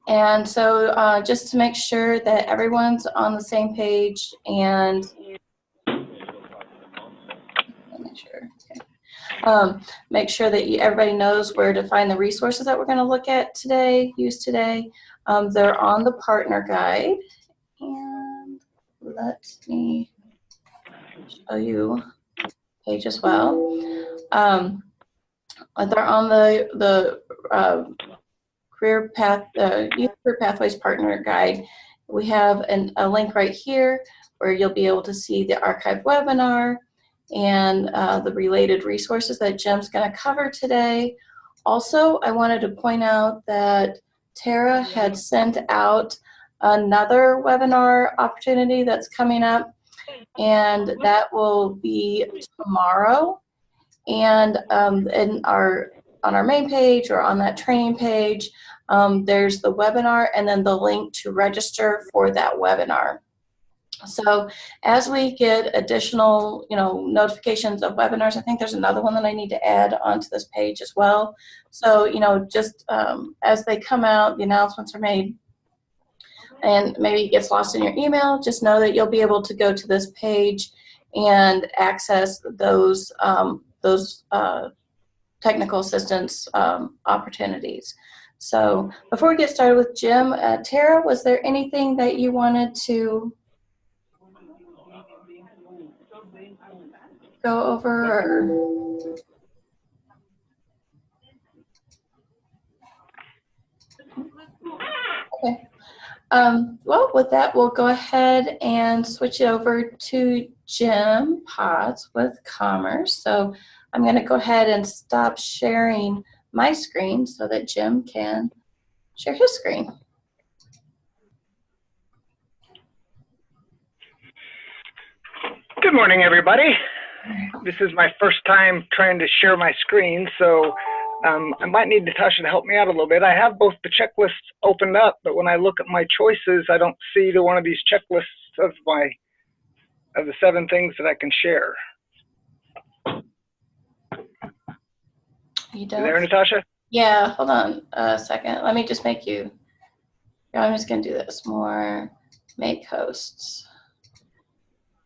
And so just to make sure that everyone's on the same page and make sure that everybody knows where to find the resources that we're going to look at today, use today. They're on the partner guide. And let me show you the page as well. They're on the Youth Career Pathways Partner Guide. We have a link right here where you'll be able to see the archived webinar and the related resources that Jim's going to cover today. Also, I wanted to point out that Tara had sent out another webinar opportunity that's coming up, and that will be tomorrow. And on our main page or on that training page, there's the webinar and then the link to register for that webinar. So as we get additional, notifications of webinars, I think there's another one that I need to add onto this page as well. So, just as they come out, the announcements are made, and maybe it gets lost in your email, just know that you'll be able to go to this page and access those technical assistance opportunities. So before we get started with Jim, Tara, was there anything that you wanted to go over? Okay. Well, with that, we'll go ahead and switch it over to Jim Potts with Commerce. So I'm going to go ahead and stop sharing my screen so that Jim can share his screen. Good morning, everybody. This is my first time trying to share my screen, so I might need Natasha to help me out a little bit. I have both the checklists opened up, but when I look at my choices, I don't see either one of these checklists of the 7 things that I can share. You don't? You there, Natasha? Yeah, hold on a second. Let me just make you, I'm just going to do this more, make hosts.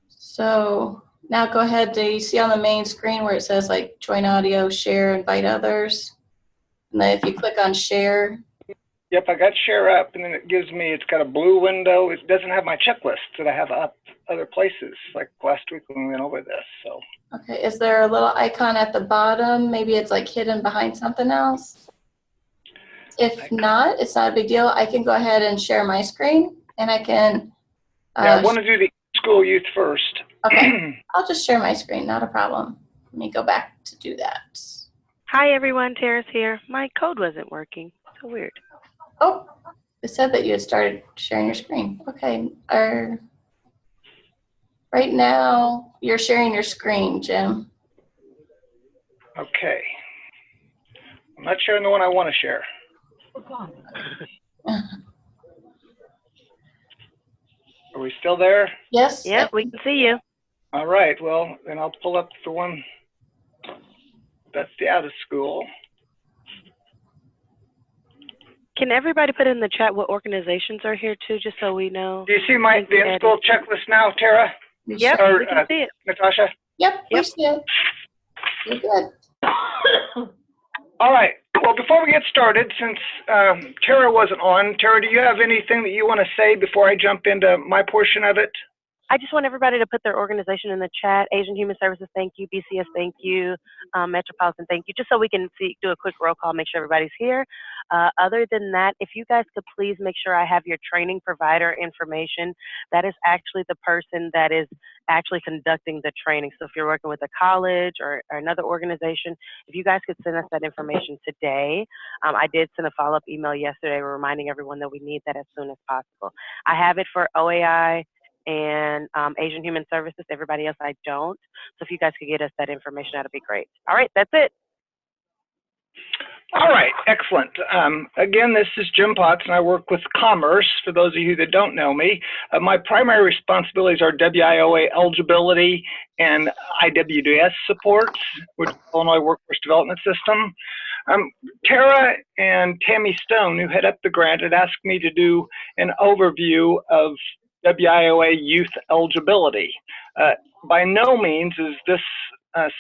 So now go ahead, do you see on the main screen where it says like join audio, share, invite others? And then if you click on share. Yep, I got share up, and then it gives me, it's got a blue window. It doesn't have my checklist that I have up other places, like last week when we went over this. So. Okay, is there a little icon at the bottom? Maybe it's like hidden behind something else? If not, it's not a big deal. I can go ahead and share my screen, and I can. Yeah, I want to do the school youth first. Okay, I'll just share my screen, not a problem. Let me go back to do that. Hi everyone, Tara's here. My code wasn't working, so weird. Oh, it said that you had started sharing your screen. Okay, right now you're sharing your screen, Jim. Okay. I'm not sharing the one I want to share. Are we still there? Yes. Yeah, we can see you. All right, well, then I'll pull up the one that's the out of school. Can everybody put in the chat what organizations are here too, just so we know? Do you see the in-school checklist now, Tara? Yep, we can see it. Natasha? Yep, we see it. You're good. All right. Well, before we get started, since Tara wasn't on, Tara, do you have anything that you want to say before I jump into my portion of it? I just want everybody to put their organization in the chat. Asian Human Services, thank you. BCS, thank you. Metropolitan, thank you. Just so we can do a quick roll call, make sure everybody's here. Other than that, if you guys could please make sure I have your training provider information. That is actually the person that is actually conducting the training. So if you're working with a college or another organization, if you guys could send us that information today. I did send a follow-up email yesterday reminding everyone that we need that as soon as possible. I have it for OAI and Asian Human Services. Everybody else I don't. So if you guys could get us that information, that'd be great. All right, that's it. All right, excellent. Again, this is Jim Potts, and I work with Commerce, for those of you that don't know me. My primary responsibilities are WIOA eligibility and IWDS supports, which is Illinois Workforce Development System. Tara and Tammy Stone, who head up the grant, had asked me to do an overview of WIOA youth eligibility. By no means is this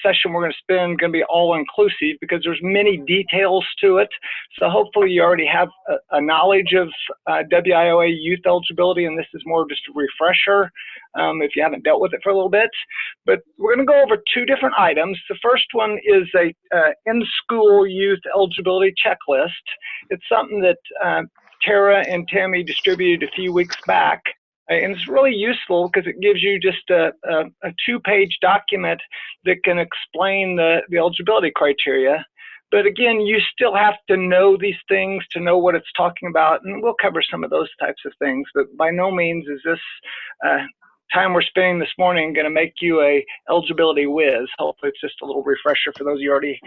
session we're going to spend going to be all-inclusive because there's many details to it. So hopefully you already have a knowledge of WIOA youth eligibility, and this is more just a refresher if you haven't dealt with it for a little bit. But we're going to go over two different items. The first one is a in-school youth eligibility checklist. It's something that Tara and Tammy distributed a few weeks back. And it's really useful because it gives you just a two-page document that can explain the eligibility criteria. But again, you still have to know these things to know what it's talking about, and we'll cover some of those types of things. But by no means is this time we're spending this morning going to make you a eligibility whiz. Hopefully it's just a little refresher for those of you who already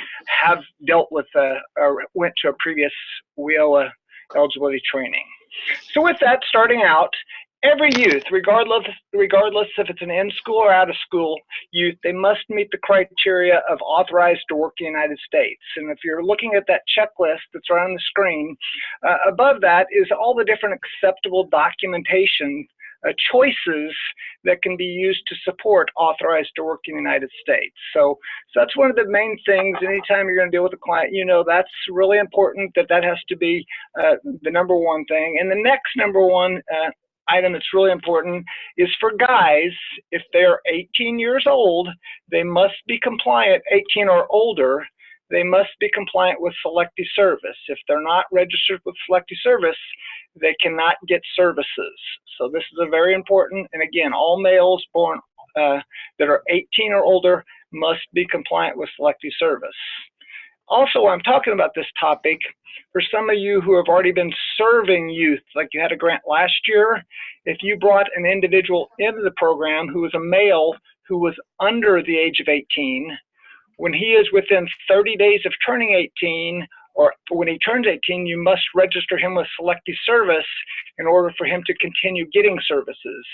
have dealt with or went to a previous WIOA eligibility training. So with that, starting out, every youth, regardless if it's an in-school or out-of-school youth, they must meet the criteria of authorized to work in the United States. And if you're looking at that checklist that's right on the screen, above that is all the different acceptable documentation choices that can be used to support authorized to work in the United States. So that's one of the main things. Anytime you're going to deal with a client, you know that's really important, that has to be the number one thing. And the next number one item that's really important is for guys, if they're 18 years old, they must be compliant, 18 or older, they must be compliant with selective service. If they're not registered with selective service, they cannot get services. So this is a very important, and again, all males born that are 18 or older must be compliant with selective service. Also, I'm talking about this topic for some of you who have already been serving youth, like you had a grant last year. If you brought an individual into the program who was a male who was under the age of 18, when he is within 30 days of turning 18, or when he turns 18, you must register him with selective service in order for him to continue getting services.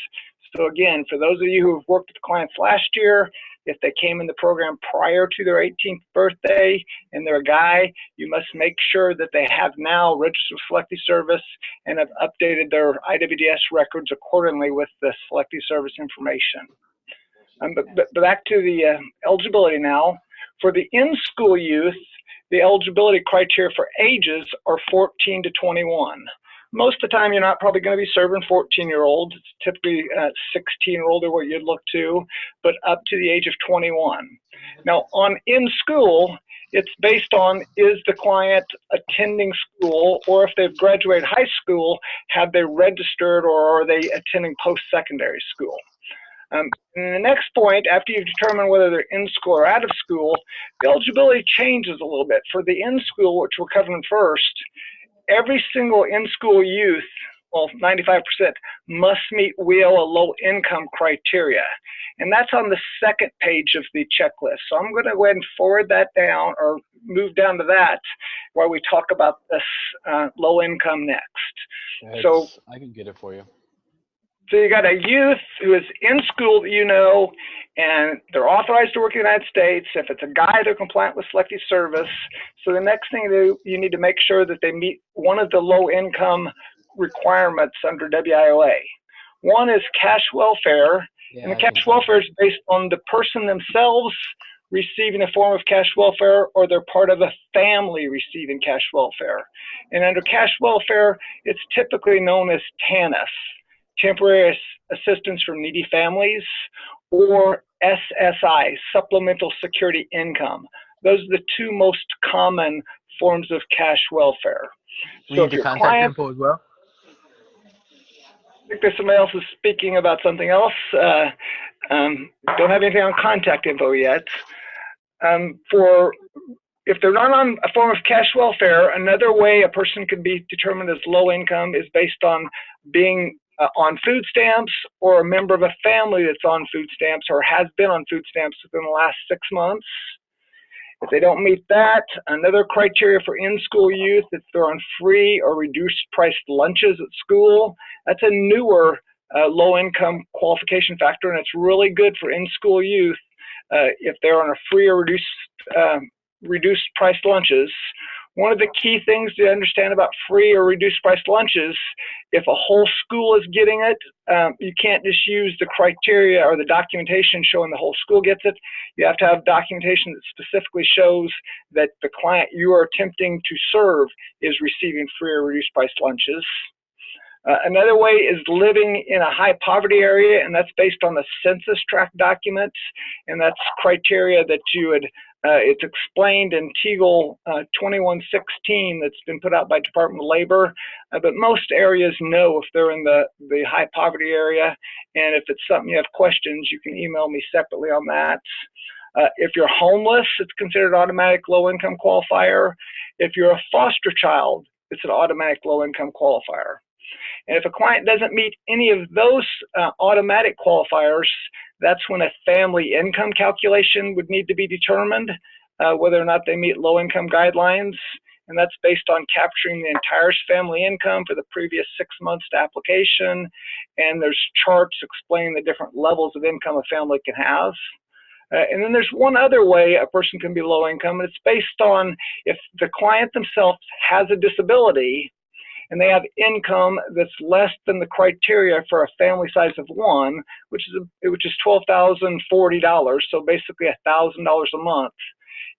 So again, for those of you who have worked with clients last year, if they came in the program prior to their 18th birthday and they're a guy, you must make sure that they have now registered with selective service and have updated their IWDS records accordingly with the selective service information. But back to the eligibility now. For the in-school youth, the eligibility criteria for ages are 14 to 21. Most of the time, you're not probably going to be serving 14-year-olds. It's typically 16 or older what you'd look to, but up to the age of 21. Now, on in-school, it's based on is the client attending school, or if they've graduated high school, have they registered or are they attending post-secondary school? And the next point, after you've determined whether they're in school or out of school, the eligibility changes a little bit. For the in-school, which we're covering first, every single in-school youth, well, 95%, must meet WIOA low-income criteria. And that's on the second page of the checklist. So I'm going to go ahead and forward that down or move down to that while we talk about this low income next. So I can get it for you. So you got a youth who is in school that you know, and they're authorized to work in the United States. If it's a guy, they're compliant with selective service. So the next thing you need to make sure that they meet one of the low income requirements under WIOA. One is cash welfare, and the cash welfare is based on the person themselves receiving a form of cash welfare, or they're part of a family receiving cash welfare. And under cash welfare, it's typically known as TANF, Temporary Assistance for Needy Families, or SSI, Supplemental Security Income. Those are the two most common forms of cash welfare. We need the contact info as well. I think there's somebody else who's speaking about something else. Don't have anything on contact info yet. If they're not on a form of cash welfare, another way a person can be determined as low income is based on being on food stamps, or a member of a family that's on food stamps or has been on food stamps within the last 6 months. If they don't meet that, another criteria for in-school youth, if they're on free or reduced priced lunches at school, that's a newer low-income qualification factor, and it's really good for in-school youth if they're on a free or reduced priced lunches, One of the key things to understand about free or reduced price lunches, if a whole school is getting it, you can't just use the criteria or the documentation showing the whole school gets it. You have to have documentation that specifically shows that the client you are attempting to serve is receiving free or reduced price lunches. Another way is living in a high poverty area, and that's based on the census tract documents, and that's criteria that you would, it's explained in Teagle 2116 that's been put out by Department of Labor, but most areas know if they're in the high poverty area, and if it's something you have questions, you can email me separately on that. If you're homeless, it's considered automatic low-income qualifier. If you're a foster child, it's an automatic low-income qualifier. And if a client doesn't meet any of those automatic qualifiers, that's when a family income calculation would need to be determined, whether or not they meet low-income guidelines. And that's based on capturing the entire family income for the previous 6 months to application. And there's charts explaining the different levels of income a family can have. And then there's one other way a person can be low income, and it's based on if the client themselves has a disability and they have income that's less than the criteria for a family size of 1, which is $12,040, so basically $1,000 a month.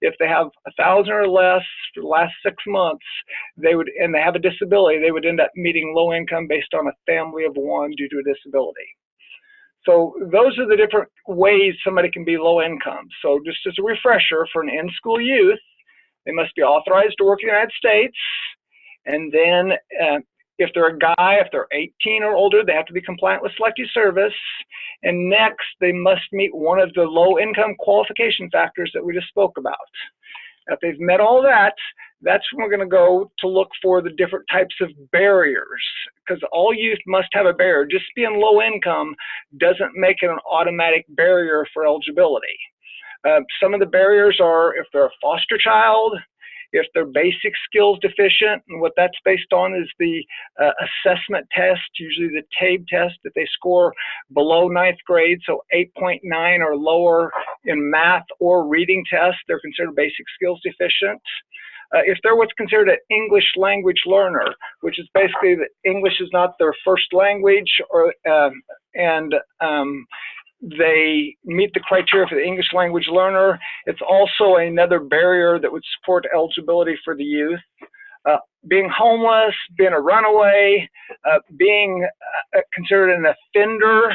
If they have 1,000 or less for the last 6 months, they have a disability, they would end up meeting low income based on a family of 1 due to a disability. So those are the different ways somebody can be low income. So just as a refresher, for an in-school youth, they must be authorized to work in the United States. And then if they're a guy, if they're 18 or older, they have to be compliant with selective service. And next, they must meet one of the low-income qualification factors that we just spoke about. If they've met all that, that's when we're going to go to look for the different types of barriers, because all youth must have a barrier. Just being low income doesn't make it an automatic barrier for eligibility. Some of the barriers are if they're a foster child, if they're basic skills deficient, and what that's based on is the assessment test, usually the TABE test, that they score below 9th grade, so 8.9 or lower in math or reading tests, they're considered basic skills deficient. If they're what's considered an English language learner, which is basically that English is not their first language, or they meet the criteria for the English language learner, it's also another barrier that would support eligibility for the youth. Being homeless, being a runaway, being considered an offender,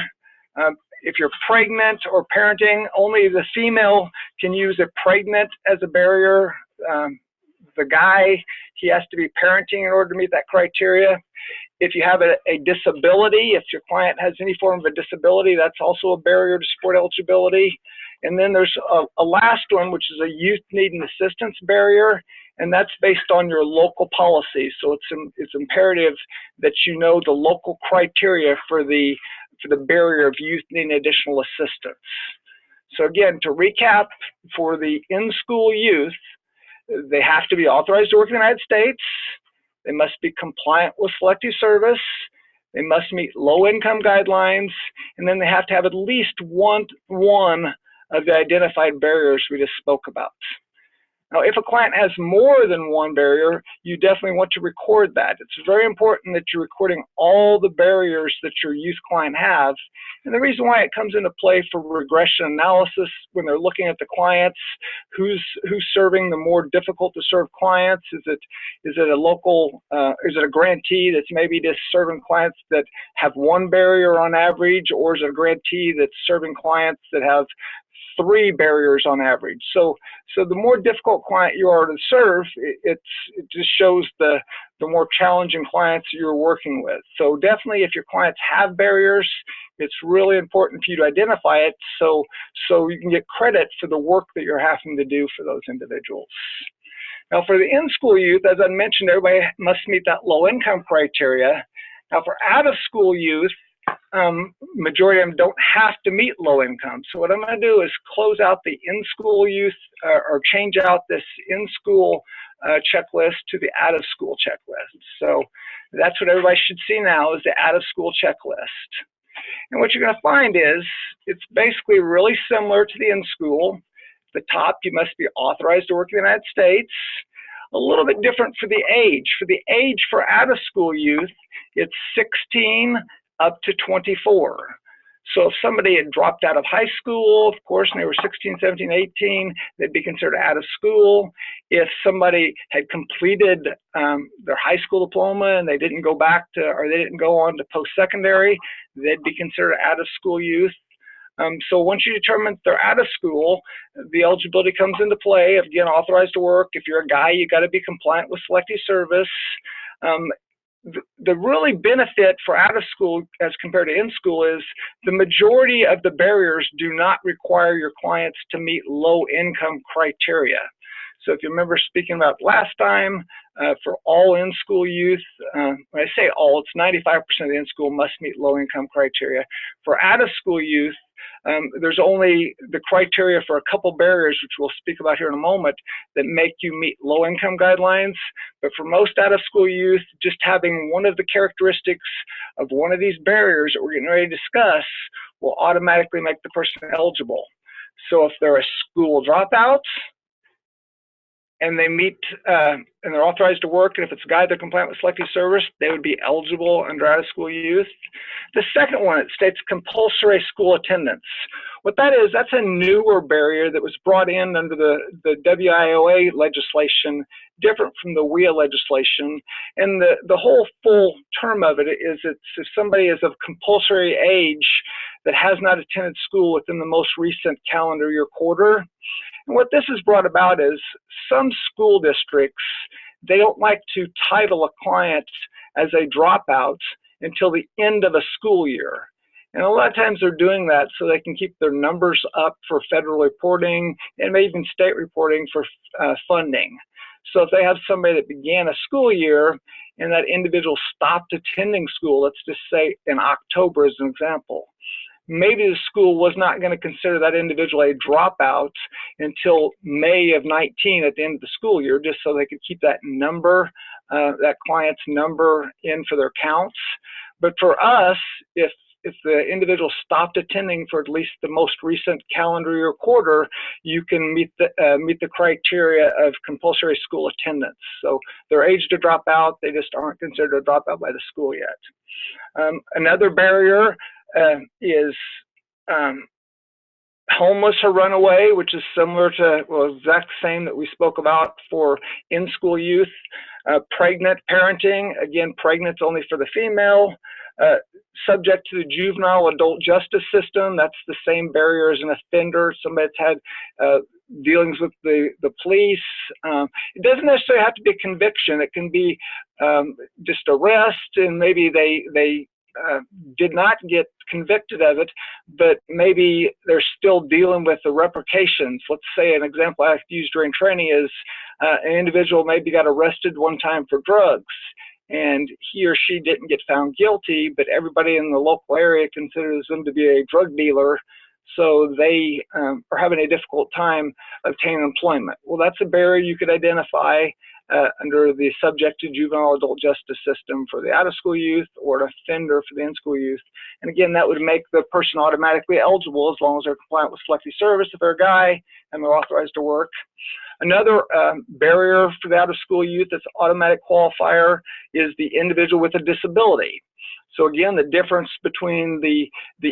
if you're pregnant or parenting, only the female can use a pregnant as a barrier. The guy, he has to be parenting in order to meet that criteria. If you have a disability, if your client has any form of a disability, that's also a barrier to support eligibility. And then there's a last one, which is a youth needing assistance barrier, and that's based on your local policy. So it's imperative that you know the local criteria for the barrier of youth needing additional assistance. So again, to recap, for the in-school youth, they have to be authorized to work in the United States. They must be compliant with selective service. They must meet low-income guidelines, and then they have to have at least one of the identified barriers we just spoke about. Now, if a client has more than one barrier, you definitely want to record that. It's very important that you're recording all the barriers that your youth client has. And the reason why it comes into play for regression analysis when they're looking at the clients, who's serving the more difficult to serve clients? Is it a local, is it a grantee that's maybe just serving clients that have one barrier on average, or is it a grantee that's serving clients that have 3 barriers on average? So the more difficult client you are to serve, it just shows the more challenging clients you're working with. So definitely, if your clients have barriers, it's really important for you to identify it so you can get credit for the work that you're having to do for those individuals. Now, for the in-school youth, as I mentioned, everybody must meet that low-income criteria. Now, for out-of-school youth, majority of them don't have to meet low income. So what I'm going to do is close out the in-school youth or change out this in-school checklist to the out-of-school checklist. So that's what everybody should see now, is the out-of-school checklist. And what you're going to find is it's basically really similar to the in-school. At the top, you must be authorized to work in the United States. A little bit different for the age. For the age for out-of-school youth, it's 16 up to 24. So if somebody had dropped out of high school, of course, and they were 16, 17, 18, they'd be considered out of school. If somebody had completed their high school diploma and they didn't go back to, or they didn't go on to post-secondary, they'd be considered out of school youth. So once you determine they're out of school, the eligibility comes into play. Again, authorized to work. If you're a guy, you got to be compliant with selective service. The really benefit for out of school as compared to in school is the majority of the barriers do not require your clients to meet low income criteria. So if you remember speaking about last time, for all in-school youth, when I say all, it's 95% of the in-school must meet low-income criteria. For out-of-school youth, there's only the criteria for a couple barriers, which we'll speak about here in a moment, that make you meet low-income guidelines. But for most out-of-school youth, just having one of the characteristics of one of these barriers that we're getting ready to discuss will automatically make the person eligible. So if they're a school dropout, and they meet, and they're authorized to work, and if it's a guy they're compliant with selective service, they would be eligible under out-of-school youth. The second one, it states compulsory school attendance. What that is, that's a newer barrier that was brought in under the WIOA legislation, different from the WIA legislation. And the whole full term of it is it's if somebody is of compulsory age that has not attended school within the most recent calendar year quarter. And what this has brought about is some school districts, they don't like to title a client as a dropout until the end of a school year. And a lot of times they're doing that so they can keep their numbers up for federal reporting and maybe even state reporting for funding. So if they have somebody that began a school year and that individual stopped attending school, let's just say in October as an example, maybe the school was not going to consider that individual a dropout until May of 19 at the end of the school year, just so they could keep that number, that client's number in for their counts. But for us, if the individual stopped attending for at least the most recent calendar year quarter, you can meet the criteria of compulsory school attendance. So they're age to drop out, they just aren't considered a dropout by the school yet. Another barrier is homeless or runaway, which is similar to, well, exact same that we spoke about for in-school youth. Pregnant parenting, again, pregnant's only for the female. Subject to the juvenile adult justice system, that's the same barrier as an offender, somebody that's had dealings with the police. It doesn't necessarily have to be a conviction. It can be just arrest, and maybe they did not get convicted of it, but maybe they're still dealing with the repercussions. Let's say an example I used during training is an individual maybe got arrested one time for drugs, and he or she didn't get found guilty, but everybody in the local area considers them to be a drug dealer, so they are having a difficult time obtaining employment. Well, that's a barrier you could identify under the subject to juvenile adult justice system for the out-of-school youth or an offender for the in-school youth. And again, that would make the person automatically eligible as long as they're compliant with selective service if they're a guy and they're authorized to work. Another barrier for the out-of-school youth that's automatic qualifier is the individual with a disability. So again, the difference between the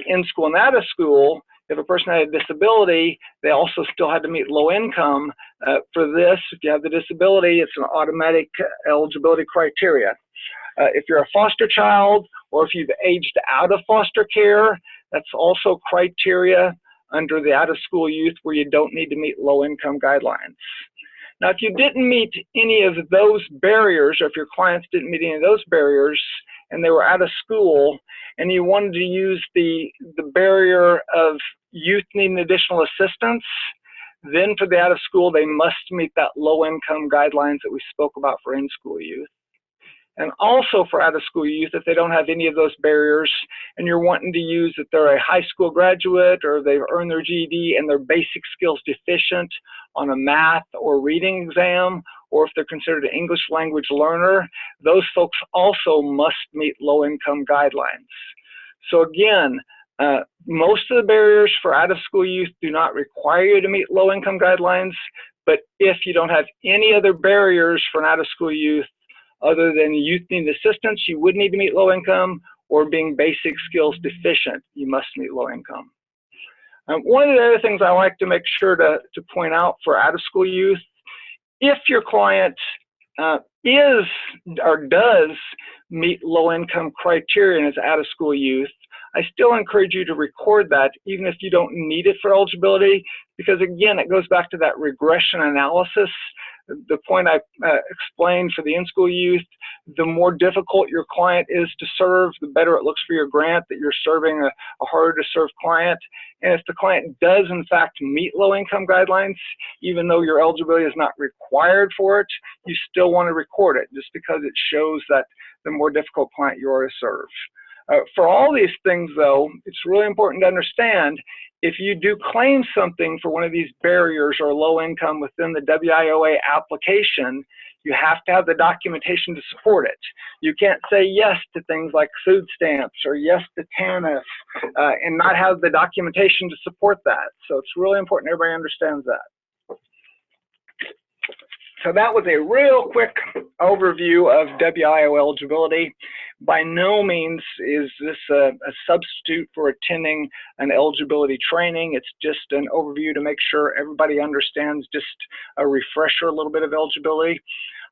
in-school and out-of-school, if a person had a disability, they also still had to meet low income. For this, if you have the disability, it's an automatic eligibility criteria. If you're a foster child or if you've aged out of foster care, that's also criteria under the out-of-school youth where you don't need to meet low income guidelines. Now, if you didn't meet any of those barriers, or if your clients didn't meet any of those barriers and they were out of school and you wanted to use the barrier of youth needing additional assistance, then for the out of school, they must meet that low income guidelines that we spoke about for in-school youth. And also for out of school youth, if they don't have any of those barriers and you're wanting to use that they're a high school graduate or they've earned their GED and they're basic skills deficient on a math or reading exam, or if they're considered an English language learner, those folks also must meet low income guidelines. So again, most of the barriers for out of school youth do not require you to meet low income guidelines, But if you don't have any other barriers for an out-of-school youth other than youth needing assistance, you would need to meet low income, or being basic skills deficient, you must meet low income. One of the other things I like to make sure to point out for out-of-school youth, if your client is or does meet low-income criteria and is out-of-school youth, I still encourage you to record that, even if you don't need it for eligibility, because again, it goes back to that regression analysis. The point I explained for the in-school youth, the more difficult your client is to serve, the better it looks for your grant that you're serving a harder to serve client. And if the client does in fact meet low income guidelines, even though your eligibility is not required for it, you still want to record it, just because it shows that the more difficult client you are to serve. For all these things though, it's really important to understand, if you do claim something for one of these barriers or low income within the WIOA application, you have to have the documentation to support it. You can't say yes to things like food stamps or yes to TANF and not have the documentation to support that. So it's really important everybody understands that. So that was a real quick overview of WIO eligibility. By no means is this a substitute for attending an eligibility training. It's just an overview to make sure everybody understands, just a refresher, a little bit of eligibility.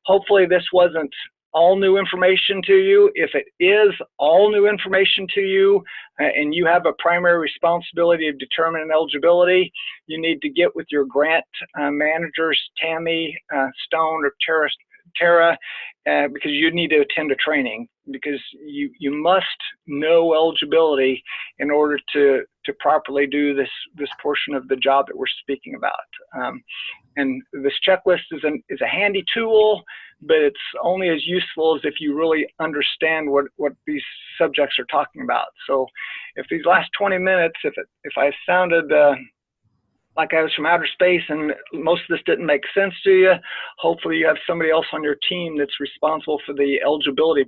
Hopefully this wasn't all new information to you. If it is all new information to you and you have a primary responsibility of determining eligibility, you need to get with your grant managers, Tammy, Stone, or Tara, because you need to attend a training, because you must know eligibility in order to properly do this portion of the job that we're speaking about. And this checklist is a handy tool, but it's only as useful as if you really understand what these subjects are talking about. So if these last 20 minutes, if I sounded like I was from outer space and most of this didn't make sense to you, hopefully you have somebody else on your team that's responsible for the eligibility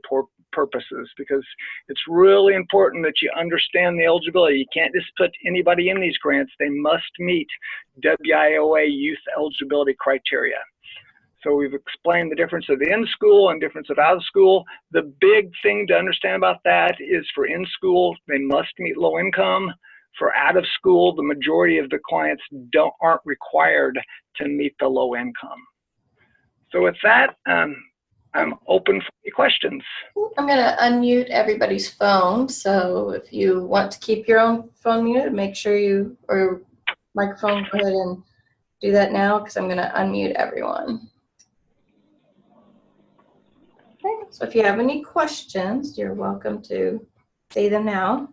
purposes, because it's really important that you understand the eligibility. You can't just put anybody in these grants. They must meet WIOA youth eligibility criteria. So we've explained the difference of the in-school and difference of out-of-school. The big thing to understand about that is, for in-school, they must meet low income. For out-of-school, the majority of the clients aren't required to meet the low income. So with that, I'm open for any questions. I'm going to unmute everybody's phone. So if you want to keep your own phone muted, make sure or microphone, go ahead and do that now, because I'm going to unmute everyone. Okay, so if you have any questions, you're welcome to say them now.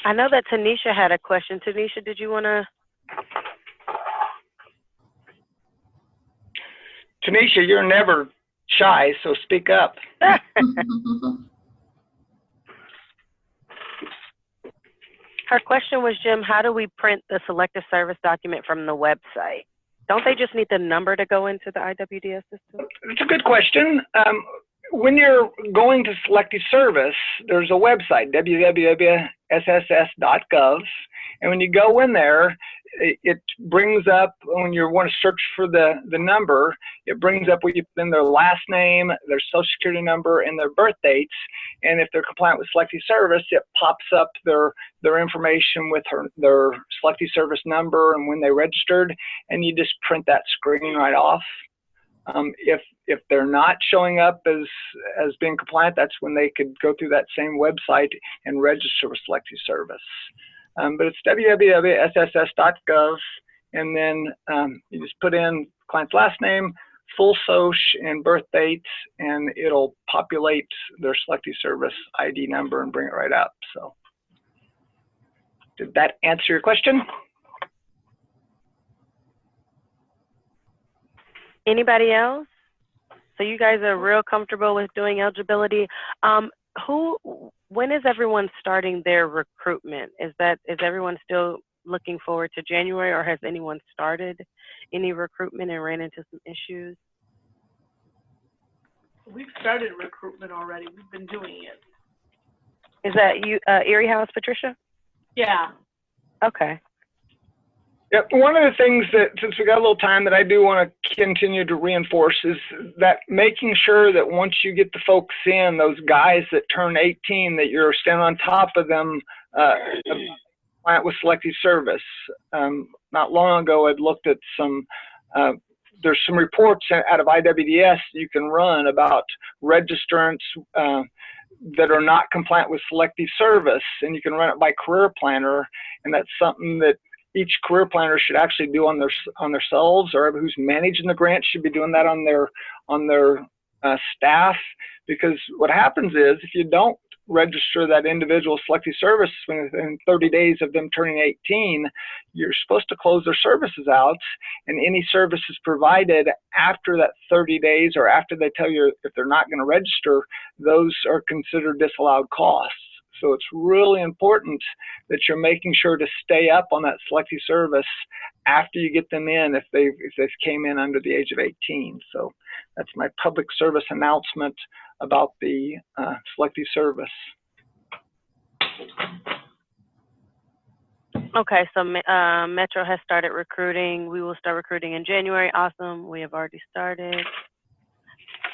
I know that Tanisha had a question. Tanisha, did you want to? Tanisha, you're never shy, so speak up. Her question was, Jim, how do we print the selective service document from the website? Don't they just need the number to go into the IWDS system? It's a good question. When you're going to selective service, there's a website, www.sss.gov, and when you go in there, it brings up, when you want to search for the number, it brings up what you put in their last name, their social security number, and their birth dates. And if they're compliant with selective service, it pops up their information with their selective service number and when they registered, and you just print that screen right off. If they're not showing up as being compliant, that's when they could go through that same website and register with selective service. But it's www.sss.gov, and then you just put in client's last name, full social, and birth dates, and it'll populate their selective service ID number and bring it right up. So, did that answer your question? Anybody else? So you guys are real comfortable with doing eligibility. When is everyone starting their recruitment? Is everyone still looking forward to January, or has anyone started any recruitment and ran into some issues? We've started recruitment already. We've been doing it. Is that you, Erie House, Patricia? Yeah. Okay. Yep. One of the things that, since we got a little time, that I do want to continue to reinforce is that making sure that once you get the folks in, those guys that turn 18, that you're staying on top of them, client with selective service. Not long ago, I'd looked at some, there's some reports out of IWDS you can run about registrants that are not compliant with selective service, and you can run it by career planner, and that's something that each career planner should actually do on themselves, or who's managing the grant should be doing that on their staff, because what happens is if you don't register that individual selective service within 30 days of them turning 18, you're supposed to close their services out, and any services provided after that 30 days or after they tell you if they're not going to register, those are considered disallowed costs. So it's really important that you're making sure to stay up on that selective service after you get them in if they've came in under the age of 18. So that's my public service announcement about the selective service. Okay, so Metro has started recruiting. We will start recruiting in January. Awesome. We have already started.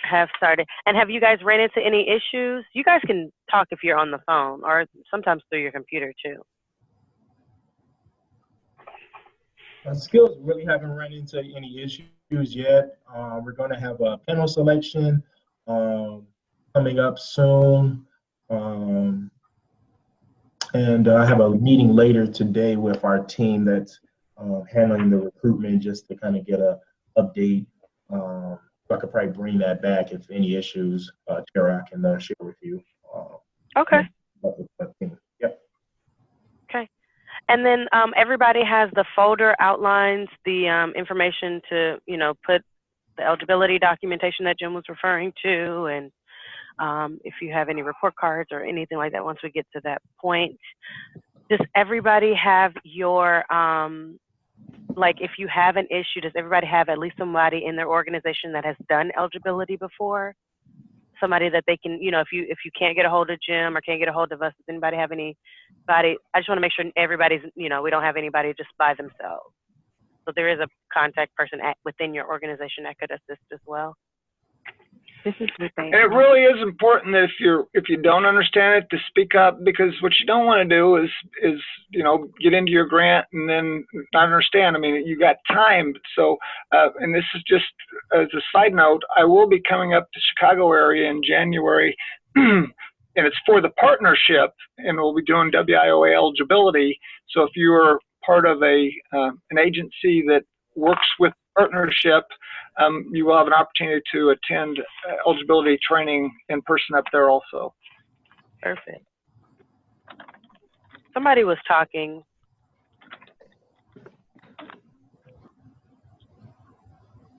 And have you guys ran into any issues? You guys can talk if you're on the phone, or sometimes through your computer too. Skills really haven't run into any issues yet. We're going to have a panel selection coming up soon. And I have a meeting later today with our team that's handling the recruitment, just to kind of get an update. I could probably bring that back if any issues, Tara, I can share with you. Okay. Yep. Okay. And then everybody has the folder outlines the information to, put the eligibility documentation that Jim was referring to, and if you have any report cards or anything like that once we get to that point. Does everybody have your like, if you have an issue, does everybody have at least somebody in their organization that has done eligibility before? Somebody that they can, if you can't get a hold of Jim or can't get a hold of us, does anybody have anybody? I just want to make sure everybody's, we don't have anybody just by themselves. So there is a contact person within your organization that could assist as well. This is the thing. And it really is important that if you don't understand it, to speak up, because what you don't want to do is get into your grant and then not understand. I mean, you got time. So and this is just as a side note, I will be coming up to Chicago area in January, and it's for the partnership, and we'll be doing WIOA eligibility. So if you are part of an agency that works with partnership, you will have an opportunity to attend eligibility training in person up there also. Perfect. Somebody was talking.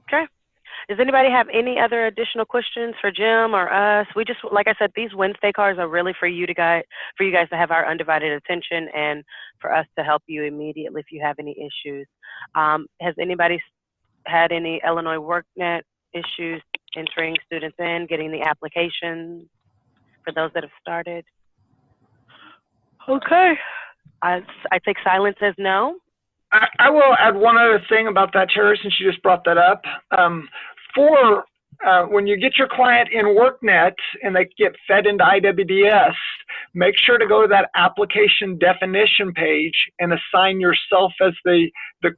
Okay. Does anybody have any other additional questions for Jim or us? We just, like I said, these Wednesday cards are really for you guys to have our undivided attention, and for us to help you immediately if you have any issues. Has anybody had any Illinois WorkNet issues entering students in, getting the applications for those that have started? Okay. I take silence as no. I will add one other thing about that, Tara, since you just brought that up. When you get your client in WorkNet and they get fed into IWDS, make sure to go to that application definition page and assign yourself as the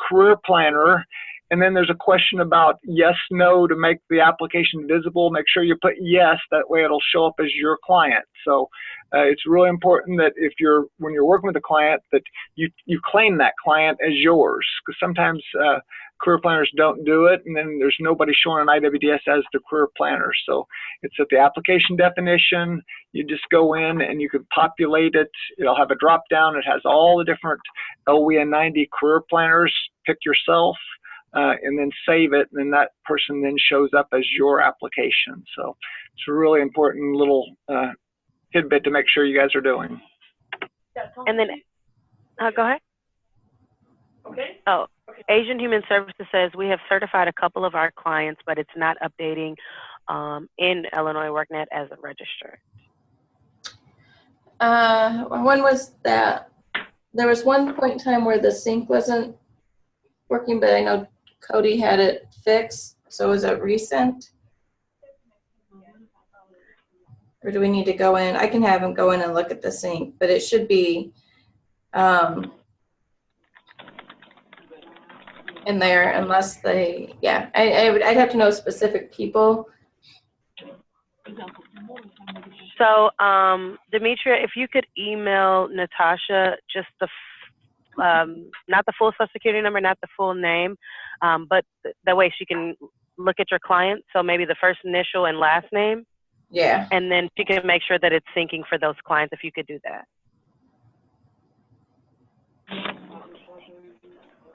career planner. And then there's a question about yes, no to make the application visible. Make sure you put yes, that way it'll show up as your client. So it's really important that when you're working with a client, that you claim that client as yours, because sometimes career planners don't do it, and then there's nobody showing an IWDS as the career planner. So it's at the application definition. You just go in and you can populate it. It'll have a drop down. It has all the different LWN90 career planners. Pick yourself. And then save it, and then that person then shows up as your application. So it's a really important little tidbit to make sure you guys are doing. And then, go ahead. Okay. Oh, Asian Human Services says we have certified a couple of our clients, but it's not updating in Illinois WorkNet as a register. When was that? There was one point in time where the sync wasn't working, but I know Cody had it fixed. So is it recent? Or do we need to go in? I can have him go in and look at the sync, but it should be in there unless they, yeah, I'd have to know specific people. So, Demetria, if you could email Natasha just the, not the full social security number, not the full name, but that way she can look at your client. So maybe the first initial and last name. Yeah. And then she can make sure that it's syncing for those clients if you could do that.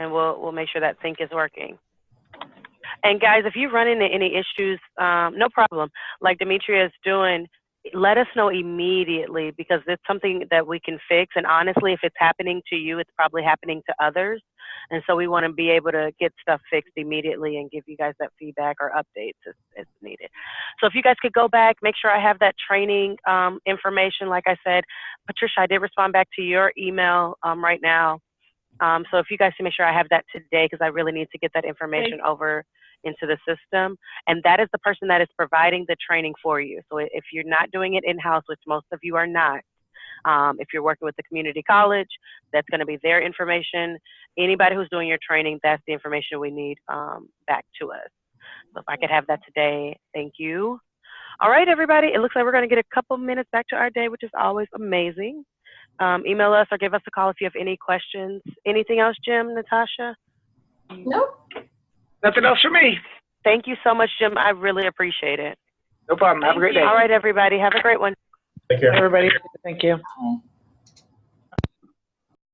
And we'll make sure that sync is working. And guys, if you run into any issues, no problem. Like Demetria is doing, let us know immediately because it's something that we can fix. And honestly, if it's happening to you, it's probably happening to others. And so we want to be able to get stuff fixed immediately and give you guys that feedback or updates as needed. So if you guys could go back, make sure I have that training information. Like I said, Patricia, I did respond back to your email right now. So if you guys can make sure I have that today, because I really need to get that information over into the system. And that is the person that is providing the training for you. So if you're not doing it in-house, which most of you are not, if you're working with the community college, that's going to be their information. Anybody who's doing your training, that's the information we need back to us. So if I could have that today, thank you. All right, everybody. It looks like we're going to get a couple minutes back to our day, which is always amazing. Email us or give us a call if you have any questions. Anything else, Jim, Natasha? Nope. Nothing else for me. Thank you so much, Jim. I really appreciate it. No problem. Have a great day. All right, everybody. Have a great one. Take care. Everybody, thank you. Okay.